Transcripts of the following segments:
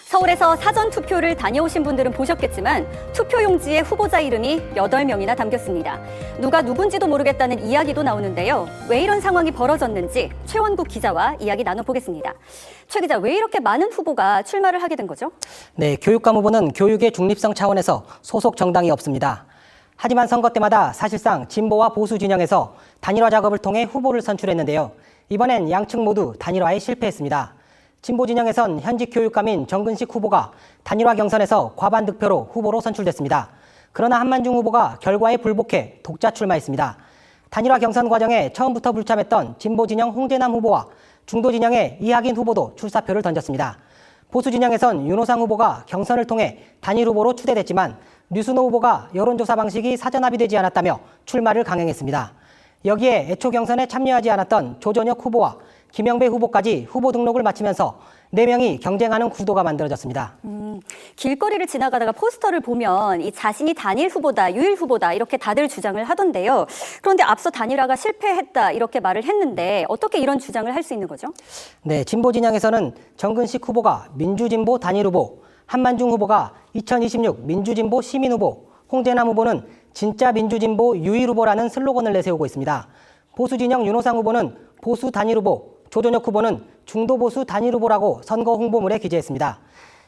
서울에서 사전 투표를 다녀오신 분들은 보셨겠지만 투표용지에 후보자 이름이 8명이나 담겼습니다. 누가 누군지도 모르겠다는 이야기도 나오는데요. 왜 이런 상황이 벌어졌는지 최원국 기자와 이야기 나눠보겠습니다. 최 기자, 왜 이렇게 많은 후보가 출마를 하게 된 거죠? 네, 교육감 후보는 교육의 중립성 차원에서 소속 정당이 없습니다. 하지만 선거 때마다 사실상 진보와 보수 진영에서 단일화 작업을 통해 후보를 선출했는데요. 이번엔 양측 모두 단일화에 실패했습니다. 진보 진영에선 현직 교육감인 정근식 후보가 단일화 경선에서 과반 득표로 후보로 선출됐습니다. 그러나 한만중 후보가 결과에 불복해 독자 출마했습니다. 단일화 경선 과정에 처음부터 불참했던 진보 진영 홍재남 후보와 중도 진영의 이학인 후보도 출사표를 던졌습니다. 보수 진영에선 윤호상 후보가 경선을 통해 단일 후보로 추대됐지만 류순호 후보가 여론조사 방식이 사전 합의되지 않았다며 출마를 강행했습니다. 여기에 애초 경선에 참여하지 않았던 조전혁 후보와 김영배 후보까지 후보 등록을 마치면서 4명이 경쟁하는 구도가 만들어졌습니다. 길거리를 지나가다가 포스터를 보면 이 자신이 단일 후보다, 유일 후보다 이렇게 다들 주장을 하던데요. 그런데 앞서 단일화가 실패했다 이렇게 말을 했는데 어떻게 이런 주장을 할 수 있는 거죠? 네, 진보 진영에서는 정근식 후보가 민주진보 단일 후보, 한만중 후보가 2026 민주진보 시민 후보, 홍재남 후보는 진짜 민주진보 유일 후보라는 슬로건을 내세우고 있습니다. 보수 진영 윤호상 후보는 보수 단일 후보, 조전혁 후보는 중도 보수 단일 후보라고 선거 홍보물에 기재했습니다.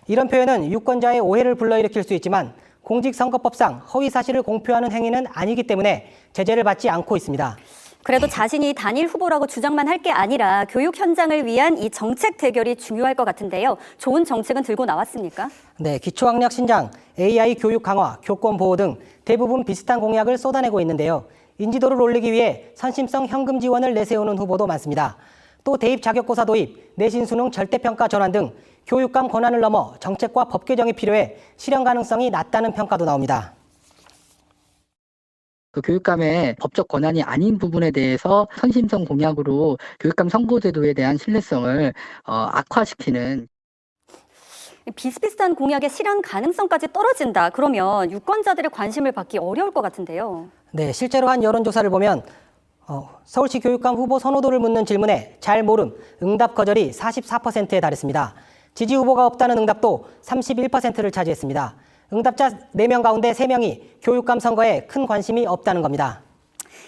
이런 표현은 유권자의 오해를 불러일으킬 수 있지만 공직선거법상 허위 사실을 공표하는 행위는 아니기 때문에 제재를 받지 않고 있습니다. 그래도 자신이 단일 후보라고 주장만 할 게 아니라 교육 현장을 위한 이 정책 대결이 중요할 것 같은데요. 좋은 정책은 들고 나왔습니까? 네, 기초학력 신장, AI 교육 강화, 교권 보호 등 대부분 비슷한 공약을 쏟아내고 있는데요. 인지도를 올리기 위해 선심성 현금 지원을 내세우는 후보도 많습니다. 또 대입 자격고사 도입, 내신 수능 절대평가 전환 등 교육감 권한을 넘어 정책과 법 개정이 필요해 실현 가능성이 낮다는 평가도 나옵니다. 그 교육감의 법적 권한이 아닌 부분에 대해서 선심성 공약으로 교육감 선거제도에 대한 신뢰성을 악화시키는 비슷비슷한 공약의 실현 가능성까지 떨어진다. 그러면 유권자들의 관심을 받기 어려울 것 같은데요. 네, 실제로 한 여론조사를 보면 서울시 교육감 후보 선호도를 묻는 질문에 잘 모름, 응답 거절이 44%에 달했습니다. 지지 후보가 없다는 응답도 31%를 차지했습니다. 응답자 4명 가운데 3명이 교육감 선거에 큰 관심이 없다는 겁니다.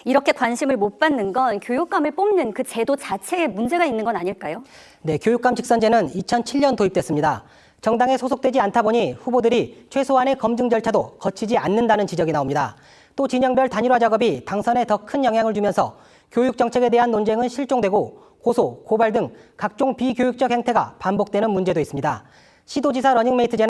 이렇게 관심을 못 받는 건 교육감을 뽑는 그 제도 자체에 문제가 있는 건 아닐까요? 네, 교육감 직선제는 2007년 도입됐습니다. 정당에 소속되지 않다 보니 후보들이 최소한의 검증 절차도 거치지 않는다는 지적이 나옵니다. 또 진영별 단일화 작업이 당선에 더 큰 영향을 주면서 교육 정책에 대한 논쟁은 실종되고 고소, 고발 등 각종 비교육적 행태가 반복되는 문제도 있습니다. 시도지사 러닝메이트제는